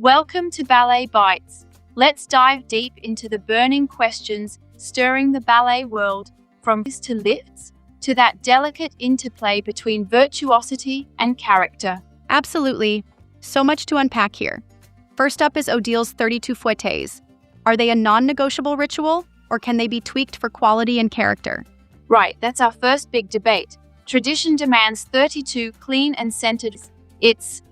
Welcome to Ballet Bites. Let's dive deep into the burning questions stirring the ballet world, from to lifts to that delicate interplay between virtuosity and character. Absolutely. So much to unpack here. First up is Odile's 32 Fouettés. Are they a non-negotiable ritual, or can they be tweaked for quality and character? Right, that's our first big debate. Tradition demands 32 clean and centered. It's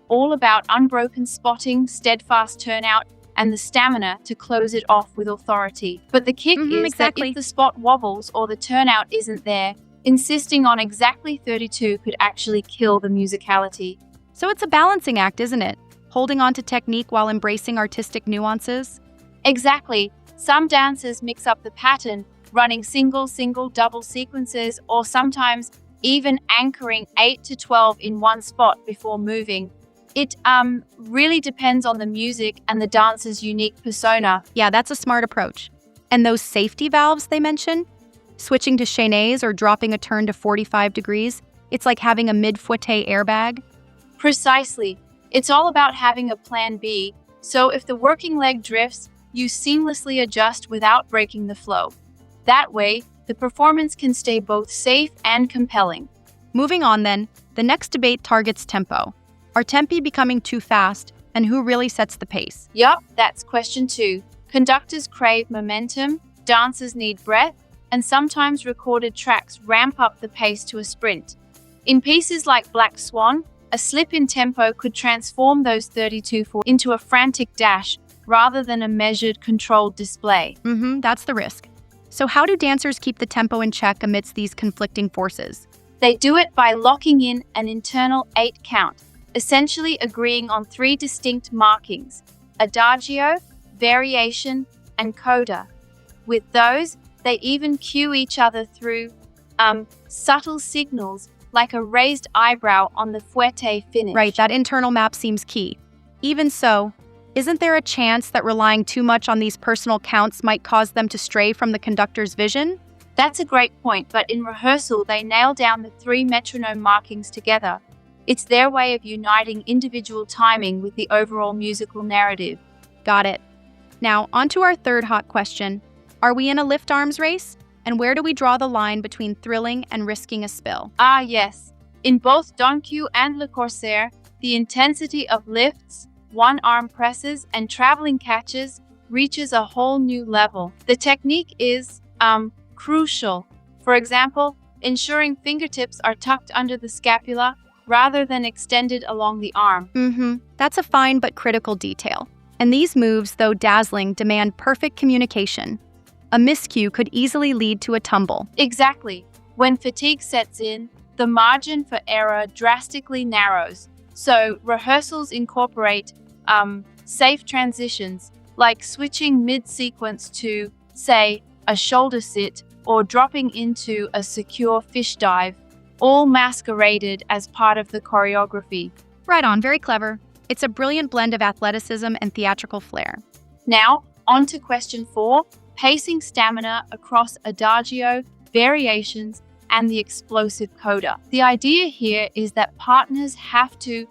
all about unbroken spotting, steadfast turnout, and the stamina to close it off with authority. But the kick is that if the spot wobbles or the turnout isn't there, insisting on exactly 32 could actually kill the musicality. So it's a balancing act, isn't it? Holding on to technique while embracing artistic nuances? Exactly. Some dancers mix up the pattern, running single, double sequences, or sometimes even anchoring 8 to 12 in one spot before moving. It really depends on the music and the dancer's unique persona. Yeah, that's a smart approach. And those safety valves they mention? Switching to chaînés or dropping a turn to 45 degrees, it's like having a mid-fouetté airbag? Precisely. It's all about having a plan B, so if the working leg drifts, you seamlessly adjust without breaking the flow. That way, the performance can stay both safe and compelling. Moving on then, the next debate targets tempo. Are tempi becoming too fast, and who really sets the pace? Yup, that's question 2. Conductors crave momentum, dancers need breath, and sometimes recorded tracks ramp up the pace to a sprint. In pieces like Black Swan, a slip in tempo could transform those 32 into a frantic dash rather than a measured, controlled display. That's the risk. So how do dancers keep the tempo in check amidst these conflicting forces? They do it by locking in an internal 8 count, essentially agreeing on 3 distinct markings: Adagio, variation, and Coda. With those, they even cue each other through subtle signals like a raised eyebrow on the fouetté finish. Right, that internal map seems key. Even so, isn't there a chance that relying too much on these personal counts might cause them to stray from the conductor's vision? That's a great point, but in rehearsal they nail down the 3 metronome markings together. It's their way of uniting individual timing with the overall musical narrative. Got it. Now, on to our third hot question. Are we in a lift arms race? And where do we draw the line between thrilling and risking a spill? Ah, yes. In both Deux and Le Corsaire, the intensity of lifts, one-arm presses, and traveling catches reaches a whole new level. The technique is crucial. For example, ensuring fingertips are tucked under the scapula rather than extended along the arm. That's a fine but critical detail. And these moves, though dazzling, demand perfect communication. A miscue could easily lead to a tumble. Exactly. When fatigue sets in, the margin for error drastically narrows. So rehearsals incorporate safe transitions, like switching mid-sequence to, say, a shoulder sit or dropping into a secure fish dive, all masqueraded as part of the choreography. Right on, very clever. It's a brilliant blend of athleticism and theatrical flair. Now, on to question 4, pacing stamina across Adagio, variations, and the explosive Coda. The idea here is that partners have to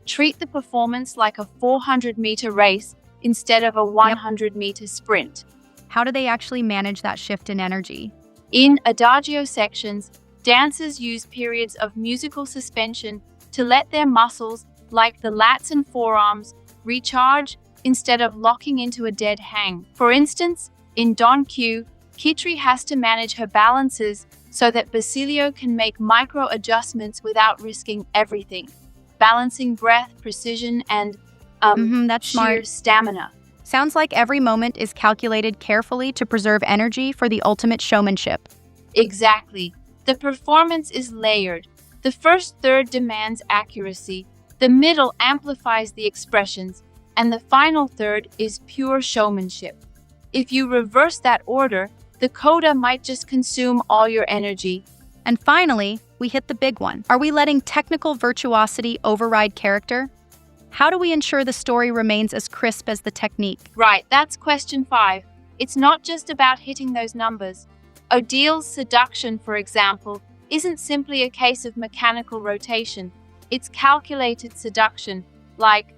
treat the performance like a 400-meter race instead of a 100-meter sprint. How do they actually manage that shift in energy? In Adagio sections, dancers use periods of musical suspension to let their muscles, like the lats and forearms, recharge instead of locking into a dead hang. For instance, in Deux, Kitri has to manage her balances so that Basilio can make micro adjustments without risking everything, balancing breath, precision, and that's sheer smart. Stamina. Sounds like every moment is calculated carefully to preserve energy for the ultimate showmanship. Exactly. The performance is layered. The first third demands accuracy, the middle amplifies the expressions, and the final third is pure showmanship. If you reverse that order, the coda might just consume all your energy. And finally, we hit the big one. Are we letting technical virtuosity override character? How do we ensure the story remains as crisp as the technique? Right, that's question 5. It's not just about hitting those numbers. Odile's seduction, for example, isn't simply a case of mechanical rotation. It's calculated seduction, like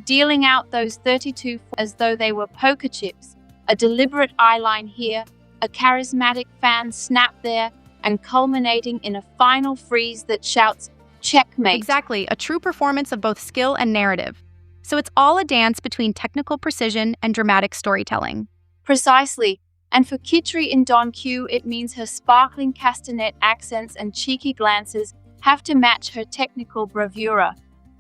dealing out those 32 as though they were poker chips, a deliberate eyeline here, a charismatic fan snap there, and culminating in a final freeze that shouts, checkmate. Exactly, a true performance of both skill and narrative. So it's all a dance between technical precision and dramatic storytelling. Precisely. And for Kitri in Don Q, it means her sparkling castanet accents and cheeky glances have to match her technical bravura.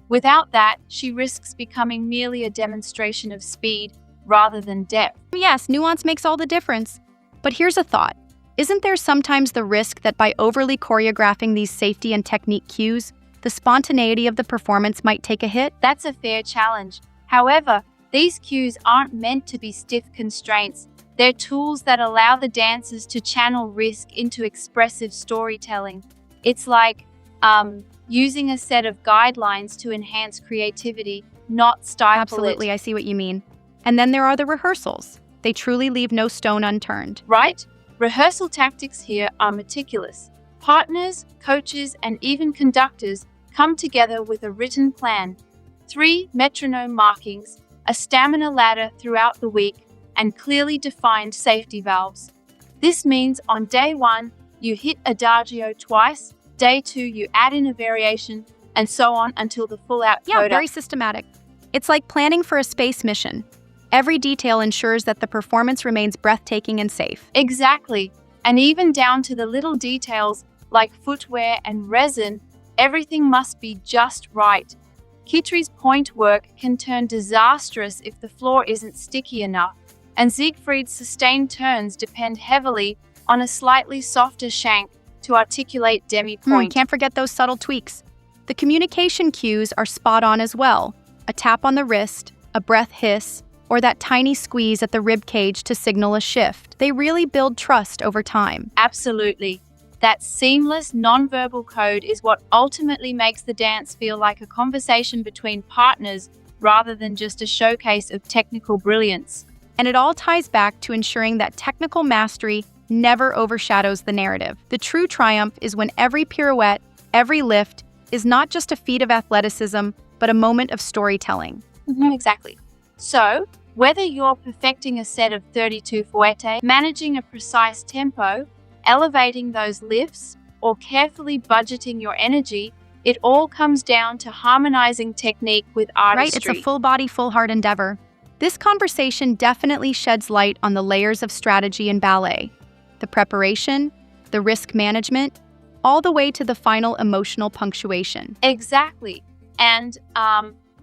Without that, she risks becoming merely a demonstration of speed rather than depth. Yes, nuance makes all the difference. But here's a thought. Isn't there sometimes the risk that by overly choreographing these safety and technique cues, the spontaneity of the performance might take a hit? That's a fair challenge. However, these cues aren't meant to be stiff constraints. They're tools that allow the dancers to channel risk into expressive storytelling. It's like using a set of guidelines to enhance creativity, not stifle Absolutely, it. I see what you mean. And then there are the rehearsals. They truly leave no stone unturned. Right? Rehearsal tactics here are meticulous. Partners, coaches, and even conductors come together with a written plan. 3 metronome markings, a stamina ladder throughout the week, and clearly defined safety valves. This means on day 1, you hit Adagio twice, day 2, you add in a variation, and so on until the full-out Coda. Yeah, very systematic. It's like planning for a space mission. Every detail ensures that the performance remains breathtaking and safe. Exactly. And even down to the little details like footwear and resin, everything must be just right. Kitri's point work can turn disastrous if the floor isn't sticky enough, and Siegfried's sustained turns depend heavily on a slightly softer shank to articulate demi-point. Can't forget those subtle tweaks. The communication cues are spot on as well. A tap on the wrist, a breath hiss, or that tiny squeeze at the rib cage to signal a shift. They really build trust over time. Absolutely. That seamless nonverbal code is what ultimately makes the dance feel like a conversation between partners rather than just a showcase of technical brilliance. And it all ties back to ensuring that technical mastery never overshadows the narrative. The true triumph is when every pirouette, every lift, is not just a feat of athleticism, but a moment of storytelling. Exactly. So, whether you're perfecting a set of 32 fouettés, managing a precise tempo, elevating those lifts, or carefully budgeting your energy, it all comes down to harmonizing technique with artistry. Right, it's a full-body, full-heart endeavor. This conversation definitely sheds light on the layers of strategy in ballet. The preparation, the risk management, all the way to the final emotional punctuation. Exactly. And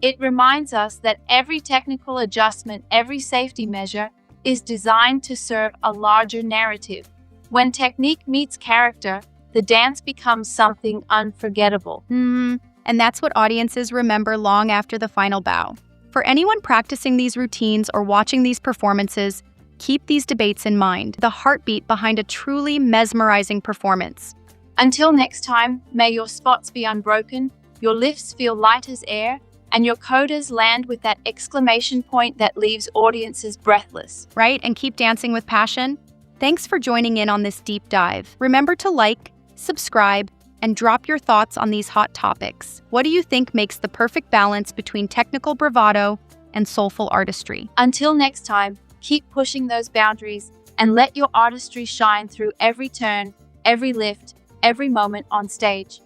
it reminds us that every technical adjustment, every safety measure is designed to serve a larger narrative. When technique meets character, the dance becomes something unforgettable. And that's what audiences remember long after the final bow. For anyone practicing these routines or watching these performances, keep these debates in mind, the heartbeat behind a truly mesmerizing performance. Until next time, may your spots be unbroken, your lifts feel light as air, and your codas land with that exclamation point that leaves audiences breathless. Right? And keep dancing with passion. Thanks for joining in on this deep dive. Remember to like, subscribe, and drop your thoughts on these hot topics. What do you think makes the perfect balance between technical bravado and soulful artistry? Until next time, keep pushing those boundaries and let your artistry shine through every turn, every lift, every moment on stage.